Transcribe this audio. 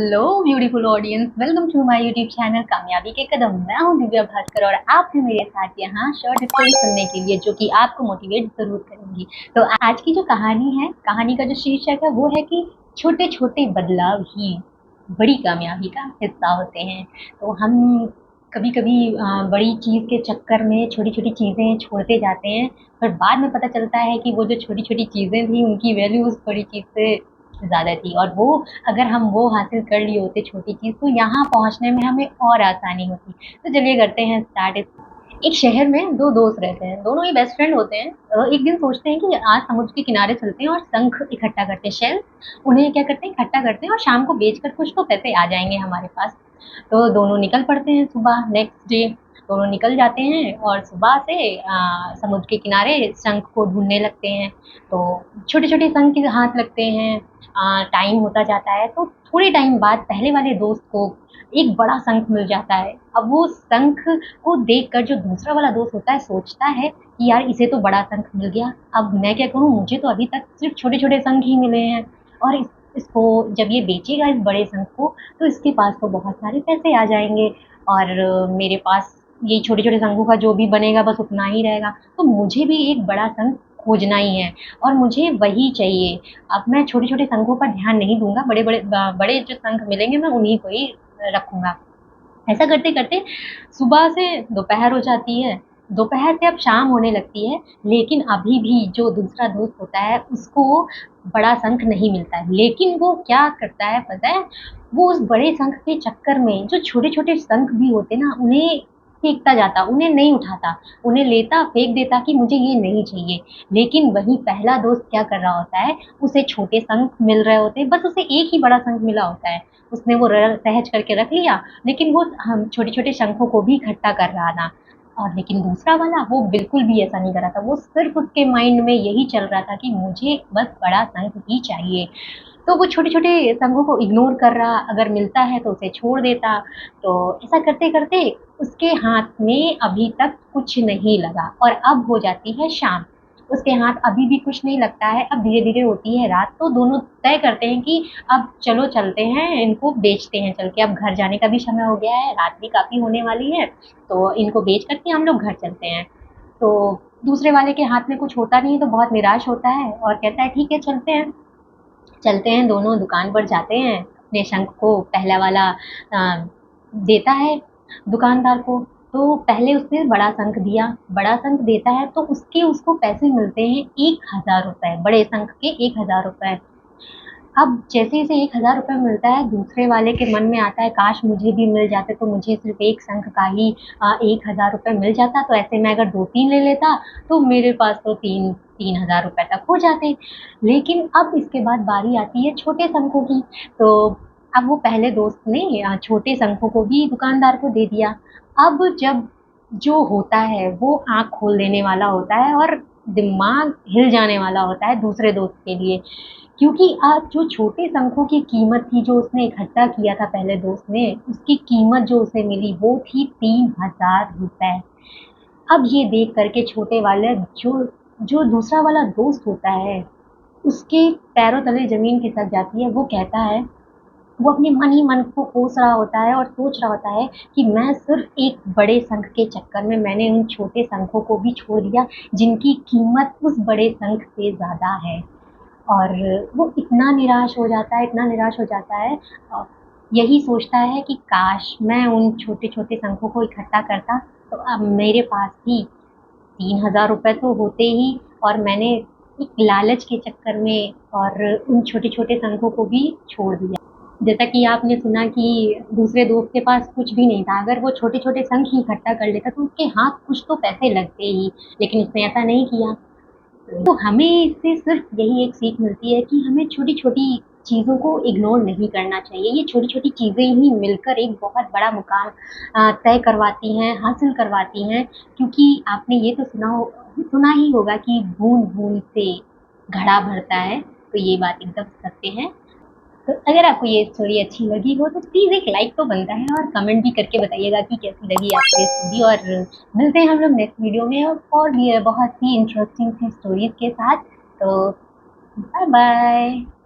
Hello beautiful audience, welcome to my YouTube channel कामयाबी के कदम। मैं हूं दिव्या भास्कर और आप हैं मेरे साथ यहाँ शॉर्ट स्टोरी सुनने के लिए, जो कि आपको मोटिवेट जरूर करेंगी। तो आज की जो कहानी है, कहानी का जो शीर्षक है वो है कि छोटे छोटे बदलाव ही बड़ी कामयाबी का हिस्सा होते हैं। तो हम कभी कभी बड़ी चीज़ के चक्कर में छोटी छोटी चीज़ें छोड़ते जाते हैं, पर बाद में पता चलता है कि वो जो छोटी छोटी चीज़ें थी उनकी वैल्यू उस बड़ी चीज़ से ज़्यादा थी, और वो अगर हम वो हासिल कर लिए होते छोटी चीज़, तो यहाँ पहुँचने में हमें और आसानी होती। तो चलिए करते हैं स्टार्ट। एक शहर में दो दोस्त रहते हैं, दोनों ही बेस्ट फ्रेंड होते हैं। एक दिन सोचते हैं कि आज समुद्र के किनारे चलते हैं और शंख इकट्ठा करते हैं, शेल उन्हें क्या करते हैं, इकट्ठा करते हैं और शाम को बेचकर कुछ तो पैसे आ जाएंगे हमारे पास। तो दोनों निकल पड़ते हैं। सुबह नेक्स्ट डे दोनों निकल जाते हैं और सुबह से समुद्र के किनारे शंख को ढूंढने लगते हैं। तो छोटे छोटे शंख के हाथ लगते हैं। टाइम होता जाता है, तो थोड़े टाइम बाद पहले वाले दोस्त को एक बड़ा शंख मिल जाता है। अब वो शंख को देखकर जो दूसरा वाला दोस्त होता है सोचता है कि यार इसे तो बड़ा शंख मिल गया, अब मैं क्या करूं, मुझे तो अभी तक सिर्फ छोटे छोटे शंख ही मिले हैं। और इसको जब ये बेचेगा इस बड़े शंख को, तो इसके पास तो बहुत सारे पैसे आ जाएंगे, और मेरे पास ये छोटे छोटे शंखों का जो भी बनेगा बस उतना ही रहेगा। तो मुझे भी एक बड़ा शंख खोजना ही है और मुझे वही चाहिए। अब मैं छोटे छोटे शंखों पर ध्यान नहीं दूंगा, बड़े बड़े बड़े जो शंख मिलेंगे मैं उन्हीं को ही रखूंगा। ऐसा करते करते सुबह से दोपहर हो जाती है, दोपहर से अब शाम होने लगती है, लेकिन अभी भी जो दूसरा दोस्त होता है उसको बड़ा शंख नहीं मिलता है। लेकिन वो क्या करता है पता है, वो उस बड़े शंख के चक्कर में जो छोटे छोटे शंख भी होते ना उन्हें फेंकता जाता, उन्हें नहीं उठाता, उन्हें लेता फेंक देता कि मुझे ये नहीं चाहिए। लेकिन वही पहला दोस्त क्या कर रहा होता है, उसे छोटे शंख मिल रहे होते हैं, बस उसे एक ही बड़ा शंख मिला होता है, उसने वो सहज करके रख लिया। लेकिन वो हम छोटे छोटे शंखों को भी इकट्ठा कर रहा था। और लेकिन दूसरा वाला वो बिल्कुल भी ऐसा नहीं कर रहा था, वो सिर्फ उसके माइंड में यही चल रहा था कि मुझे बस बड़ा शंख ही चाहिए। तो वो छोटे छोटे शंखों को इग्नोर कर रहा, अगर मिलता है तो उसे छोड़ देता। तो ऐसा करते करते उसके हाथ में अभी तक कुछ नहीं लगा, और अब हो जाती है शाम। उसके हाथ अभी भी कुछ नहीं लगता है, अब धीरे धीरे होती है रात। तो दोनों तय करते हैं कि अब चलो चलते हैं, इनको बेचते हैं चल के, अब घर जाने का भी समय हो गया है, रात भी काफ़ी होने वाली है, तो इनको बेच करके हम लोग घर चलते हैं। तो दूसरे वाले के हाथ में कुछ होता नहीं, तो बहुत निराश होता है और कहता है ठीक है चलते हैं। चलते हैं, दोनों दुकान पर जाते हैं, अपने शंख को पहला वाला देता है दुकानदार को। तो पहले उसने बड़ा शंख दिया, बड़ा शंख देता है तो उसको पैसे मिलते हैं 1000 रुपये, बड़े शंख के 1000 रुपये। अब जैसे इसे 1000 रुपये मिलता है, दूसरे वाले के मन में आता है काश मुझे भी मिल जाते, तो मुझे सिर्फ एक शंख का ही 1000 रुपये मिल जाता, तो ऐसे मैं अगर दो तीन ले लेता तो मेरे पास तो 3000 रुपये तक हो जाते। लेकिन अब इसके बाद बारी आती है छोटे शंखों की। तो अब वो पहले दोस्त ने छोटे शंखों को भी दुकानदार को दे दिया। अब जब जो होता है वो आँख खोल देने वाला होता है और दिमाग हिल जाने वाला होता है दूसरे दोस्त के लिए, क्योंकि आज जो छोटे शंखों की कीमत थी जो उसने इकट्ठा किया था पहले दोस्त ने, उसकी कीमत जो उसे मिली वो थी 3000 रुपये। अब ये देख करके छोटे वाले जो जो दूसरा वाला दोस्त होता है उसके पैरों तले ज़मीन खिसक जाती है। वो कहता है, वो अपने मन ही मन को कोस रहा होता है और सोच रहा होता है कि मैं सिर्फ एक बड़े शंख के चक्कर में मैंने उन छोटे शंखों को भी छोड़ दिया जिनकी कीमत उस बड़े शंख से ज़्यादा है। और वो इतना निराश हो जाता है, इतना निराश हो जाता है, यही सोचता है कि काश मैं उन छोटे छोटे शंखों को इकट्ठा करता, तो अब मेरे पास भी 3000 रुपये तो होते ही, और मैंने एक लालच के चक्कर में और उन छोटे छोटे शंखों को भी छोड़ दिया। जैसा कि आपने सुना कि दूसरे दोस्त के पास कुछ भी नहीं था, अगर वो छोटे छोटे शंख ही इकट्ठा कर लेता तो उसके हाथ कुछ तो पैसे लगते ही, लेकिन उसने ऐसा नहीं किया। तो हमें इससे सिर्फ यही एक सीख मिलती है कि हमें छोटी-छोटी चीज़ों को इग्नोर नहीं करना चाहिए। ये छोटी-छोटी चीज़ें ही मिलकर एक बहुत बड़ा मुकाम तय करवाती हैं, हासिल करवाती हैं। क्योंकि आपने ये तो सुना ही होगा कि बूँद-बूँद से घड़ा भरता है, तो ये बात एकदम सत्य है। तो अगर आपको ये स्टोरी अच्छी लगी हो तो प्लीज़ एक लाइक तो बनता है, और कमेंट भी करके बताइएगा कि कैसी लगी आपको ये स्टोरी। और मिलते हैं हम लोग नेक्स्ट वीडियो में और भी बहुत ही इंटरेस्टिंग सी स्टोरीज के साथ। तो बाय बाय।